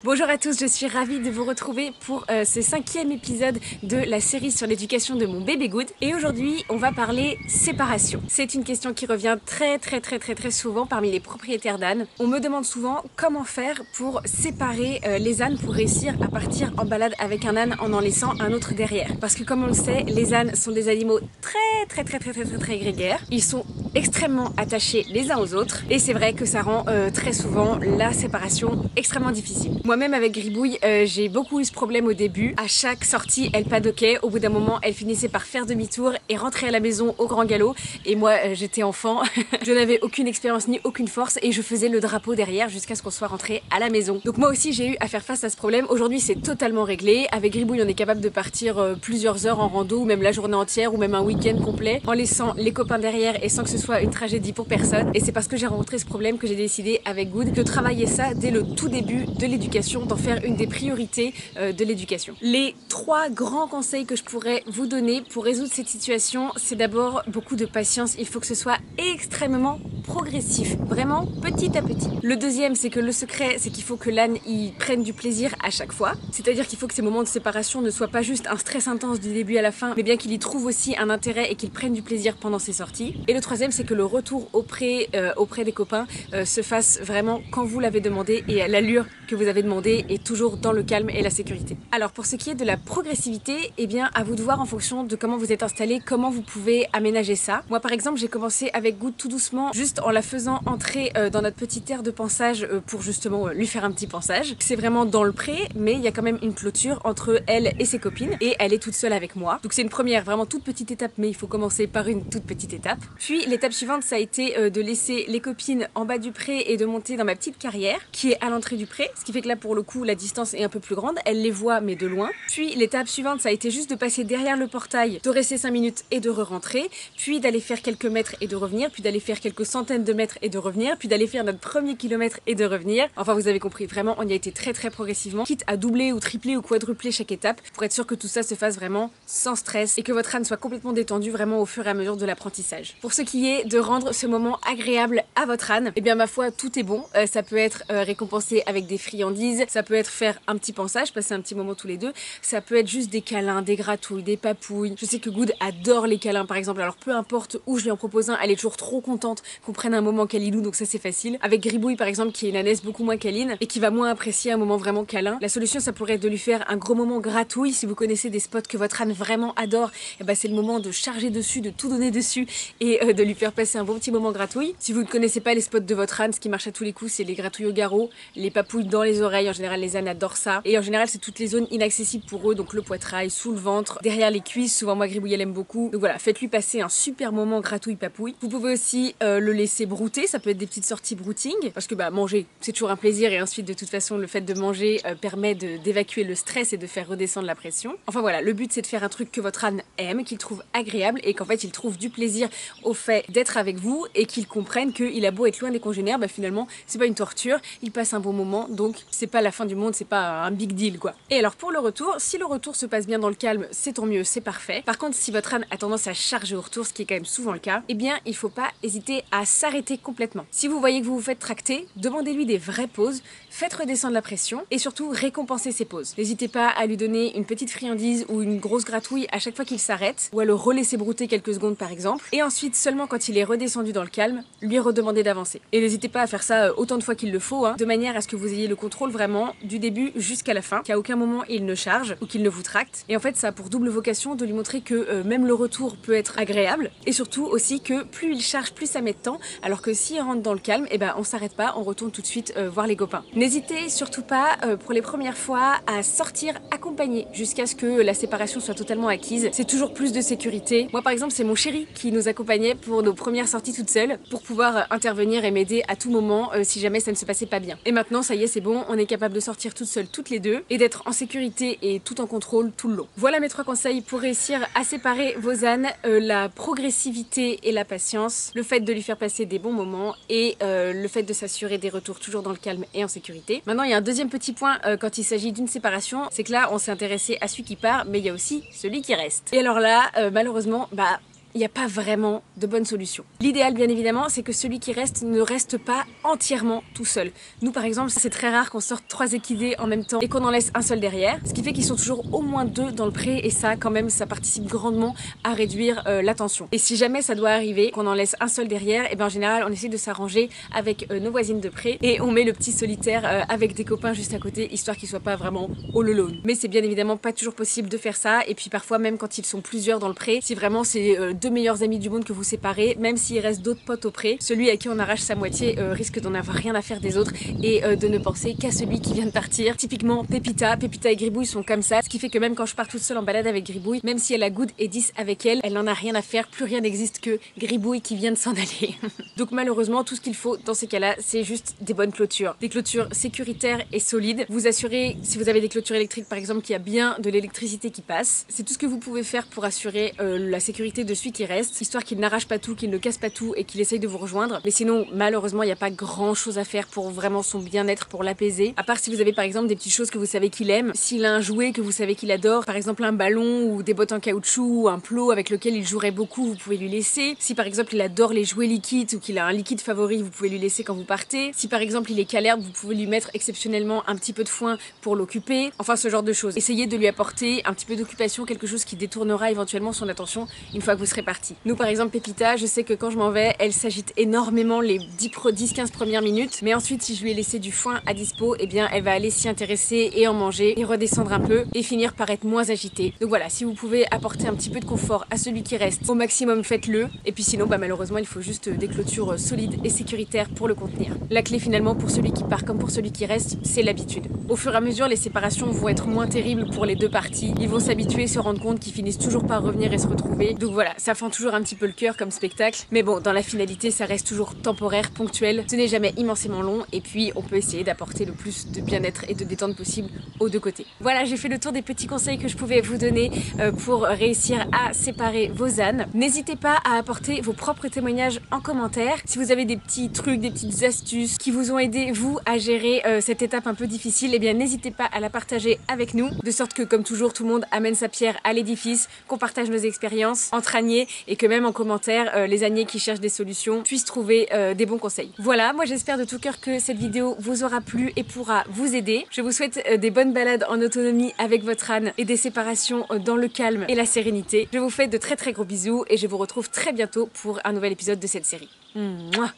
Bonjour à tous, je suis ravie de vous retrouver pour ce 5e épisode de la série sur l'éducation de mon bébé Good. Et aujourd'hui, on va parler séparation. C'est une question qui revient très souvent parmi les propriétaires d'ânes. On me demande souvent comment faire pour séparer les ânes pour réussir à partir en balade avec un âne en laissant un autre derrière. Parce que comme on le sait, les ânes sont des animaux très grégaires. Ils sont extrêmement attachés les uns aux autres et c'est vrai que ça rend très souvent la séparation extrêmement difficile. Moi-même avec Gribouille, j'ai beaucoup eu ce problème au début. À chaque sortie, elle padoquait. Au bout d'un moment, elle finissait par faire demi-tour et rentrer à la maison au grand galop. Et moi, j'étais enfant. Je n'avais aucune expérience ni aucune force et je faisais le drapeau derrière jusqu'à ce qu'on soit rentré à la maison. Donc moi aussi, j'ai eu à faire face à ce problème. Aujourd'hui, c'est totalement réglé. Avec Gribouille, on est capable de partir plusieurs heures en rando ou même la journée entière ou même un week-end complet en laissant les copains derrière et sans que ce soit une tragédie pour personne. Et c'est parce que j'ai rencontré ce problème que j'ai décidé avec Good de travailler ça dès le tout début de l'éducation, d'en faire une des priorités de l'éducation. Les 3 grands conseils que je pourrais vous donner pour résoudre cette situation, c'est d'abord beaucoup de patience. Il faut que ce soit extrêmement progressif, vraiment petit à petit. Le deuxième, c'est que le secret, c'est qu'il faut que l'âne y prenne du plaisir à chaque fois. C'est-à-dire qu'il faut que ces moments de séparation ne soient pas juste un stress intense du début à la fin, mais bien qu'il y trouve aussi un intérêt et qu'il prenne du plaisir pendant ses sorties. Et le troisième, c'est que le retour auprès des copains se fasse vraiment quand vous l'avez demandé et à l'allure que vous avez demandé et toujours dans le calme et la sécurité. Alors pour ce qui est de la progressivité, eh bien à vous de voir en fonction de comment vous êtes installé, comment vous pouvez aménager ça. Moi par exemple, j'ai commencé avec Good tout doucement, juste en la faisant entrer dans notre petite aire de pansage pour justement lui faire un petit pansage. C'est vraiment dans le pré, mais il y a quand même une clôture entre elle et ses copines et elle est toute seule avec moi. Donc c'est une première vraiment toute petite étape, mais il faut commencer par une toute petite étape. Puis l'étape suivante, ça a été de laisser les copines en bas du pré et de monter dans ma petite carrière qui est à l'entrée du pré, ce qui fait que là pour le coup la distance est un peu plus grande, elle les voit mais de loin. Puis l'étape suivante, ça a été juste de passer derrière le portail, de rester 5 minutes et de re-rentrer, puis d'aller faire quelques mètres et de revenir, puis d'aller faire quelques centaines de mètres et de revenir, puis d'aller faire notre premier kilomètre et de revenir. Enfin vous avez compris, vraiment on y a été très progressivement, quitte à doubler ou tripler ou quadrupler chaque étape pour être sûr que tout ça se fasse vraiment sans stress et que votre âne soit complètement détendu vraiment au fur et à mesure de l'apprentissage. Pour ce qui est de rendre ce moment agréable à votre âne, eh bien ma foi tout est bon. Ça peut être récompensé avec des friandises, ça peut être faire un petit pansage, passer un petit moment tous les deux, ça peut être juste des câlins, des gratouilles, des papouilles. Je sais que Good adore les câlins par exemple, alors peu importe où je lui en propose un, elle est toujours trop contente qu'on prenne un moment câlinou, donc ça c'est facile. Avec Gribouille par exemple qui est une ânesse beaucoup moins câline et qui va moins apprécier un moment vraiment câlin, la solution ça pourrait être de lui faire un gros moment gratouille. Si vous connaissez des spots que votre âne vraiment adore, et ben c'est le moment de charger dessus, de tout donner dessus et de lui faire passer un bon petit moment gratouille. Si vous ne connaissez pas les spots de votre âne, ce qui marche à tous les coups c'est les gratouilles au garrot, les papouilles dans les oreilles, en général les ânes adorent ça. Et en général c'est toutes les zones inaccessibles pour eux, donc le poitrail, sous le ventre, derrière les cuisses, souvent moi Gribouille elle aime beaucoup. Donc voilà, faites-lui passer un super moment gratouille papouille. Vous pouvez aussi le laisser brouter, ça peut être des petites sorties brouting, parce que bah manger c'est toujours un plaisir et ensuite de toute façon le fait de manger permet d'évacuer le stress et de faire redescendre la pression. Enfin voilà, le but c'est de faire un truc que votre âne aime, qu'il trouve agréable et qu'en fait il trouve du plaisir au fait d'être avec vous et qu'il comprenne qu'il a beau être loin des congénères, bah finalement c'est pas une torture, il passe un bon moment, donc c'est pas la fin du monde, c'est pas un big deal quoi. Et alors pour le retour, si le retour se passe bien dans le calme, c'est tant mieux, c'est parfait. Par contre si votre âne a tendance à charger au retour, ce qui est quand même souvent le cas, eh bien il faut pas hésiter à s'arrêter complètement. Si vous voyez que vous vous faites tracter, demandez-lui des vraies pauses, faites redescendre la pression et surtout récompensez ses pauses. N'hésitez pas à lui donner une petite friandise ou une grosse gratouille à chaque fois qu'il s'arrête ou à le relaisser brouter quelques secondes par exemple. Et ensuite seulement quand il est redescendu dans le calme, lui redemander d'avancer. Et n'hésitez pas à faire ça autant de fois qu'il le faut, de manière à ce que vous ayez le contrôle vraiment du début jusqu'à la fin, qu'à aucun moment il ne charge ou qu'il ne vous tracte. Et en fait ça a pour double vocation de lui montrer que même le retour peut être agréable et surtout aussi que plus il charge, plus ça met de temps, alors que s'il rentre dans le calme, et ben on s'arrête pas, on retourne tout de suite voir les copains. N'hésitez surtout pas pour les premières fois à sortir accompagné jusqu'à ce que la séparation soit totalement acquise. C'est toujours plus de sécurité. Moi par exemple c'est mon chéri qui nous accompagnait pour nos premières sorties toutes seules pour pouvoir intervenir et m'aider à tout moment si jamais ça ne se passait pas bien. Et maintenant ça y est c'est bon, on est capable de sortir toutes seules toutes les deux et d'être en sécurité et tout en contrôle tout le long. Voilà mes 3 conseils pour réussir à séparer vos ânes, la progressivité et la patience, le fait de lui faire passer des bons moments et le fait de s'assurer des retours toujours dans le calme et en sécurité. Maintenant il y a un deuxième petit point quand il s'agit d'une séparation, c'est que là on s'est intéressé à celui qui part mais il y a aussi celui qui reste. Et alors là malheureusement il n'y a pas vraiment de bonne solution. L'idéal bien évidemment c'est que celui qui reste ne reste pas entièrement tout seul. Nous par exemple c'est très rare qu'on sorte 3 équidés en même temps et qu'on en laisse un seul derrière, ce qui fait qu'ils sont toujours au moins 2 dans le pré et ça quand même ça participe grandement à réduire la tension. Et si jamais ça doit arriver qu'on en laisse un seul derrière, et bien en général on essaie de s'arranger avec nos voisines de pré et on met le petit solitaire avec des copains juste à côté histoire qu'il soit pas vraiment all alone. Mais c'est bien évidemment pas toujours possible de faire ça et puis parfois même quand ils sont plusieurs dans le pré, si vraiment c'est 2 meilleurs amis du monde que vous séparez, même s'il reste d'autres potes au pré, celui à qui on arrache sa moitié risque d'en avoir rien à faire des autres et de ne penser qu'à celui qui vient de partir. Typiquement Pépita et Gribouille sont comme ça, ce qui fait que même quand je pars toute seule en balade avec Gribouille, même si elle a Good et 10 avec elle, elle n'en a rien à faire, plus rien n'existe que Gribouille qui vient de s'en aller. Donc malheureusement tout ce qu'il faut dans ces cas-là c'est juste des bonnes clôtures. Des clôtures sécuritaires et solides. Vous assurez, si vous avez des clôtures électriques par exemple, qu'il y a bien de l'électricité qui passe. C'est tout ce que vous pouvez faire pour assurer la sécurité de celui qui reste, histoire qu'il n'arrache pas tout, qu'il ne casse pas tout et qu'il essaye de vous rejoindre. Mais sinon malheureusement il n'y a pas grand chose à faire pour vraiment son bien-être, pour l'apaiser. À part si vous avez par exemple des petites choses que vous savez qu'il aime, s'il a un jouet que vous savez qu'il adore, par exemple un ballon ou des bottes en caoutchouc ou un plot avec lequel il jouerait beaucoup, vous pouvez lui laisser. Si par exemple il adore les jouets liquides ou qu'il a un liquide favori, vous pouvez lui laisser quand vous partez. Si par exemple il est calerde, vous pouvez lui mettre exceptionnellement un petit peu de foin pour l'occuper. Enfin ce genre de choses. Essayez de lui apporter un petit peu d'occupation, quelque chose qui détournera éventuellement son attention une fois que vous serez parti. Nous par exemple Pépita, je sais que quand je m'en vais, elle s'agite énormément les 10-15 premières minutes, mais ensuite si je lui ai laissé du foin à dispo, eh bien elle va aller s'y intéresser et en manger et redescendre un peu et finir par être moins agitée. Donc voilà, si vous pouvez apporter un petit peu de confort à celui qui reste, au maximum faites-le. Et puis sinon malheureusement il faut juste des clôtures solides et sécuritaires pour le contenir. La clé finalement pour celui qui part comme pour celui qui reste, c'est l'habitude. Au fur et à mesure les séparations vont être moins terribles pour les deux parties. Ils vont s'habituer, se rendre compte qu'ils finissent toujours par revenir et se retrouver. Donc voilà, ça fend toujours un petit peu le cœur comme spectacle. Mais bon, dans la finalité, ça reste toujours temporaire, ponctuel. Ce n'est jamais immensément long. Et puis, on peut essayer d'apporter le plus de bien-être et de détente possible aux deux côtés. Voilà, j'ai fait le tour des petits conseils que je pouvais vous donner pour réussir à séparer vos ânes. N'hésitez pas à apporter vos propres témoignages en commentaire. Si vous avez des petits trucs, des petites astuces qui vous ont aidé, vous, à gérer cette étape un peu difficile, eh bien, n'hésitez pas à la partager avec nous. De sorte que, comme toujours, tout le monde amène sa pierre à l'édifice, qu'on partage nos expériences entre âniers et que même en commentaire, les âniers qui cherchent des solutions puissent trouver des bons conseils. Voilà, moi j'espère de tout cœur que cette vidéo vous aura plu et pourra vous aider. Je vous souhaite des bonnes balades en autonomie avec votre âne et des séparations dans le calme et la sérénité. Je vous fais de très gros bisous et je vous retrouve très bientôt pour un nouvel épisode de cette série. Mouah.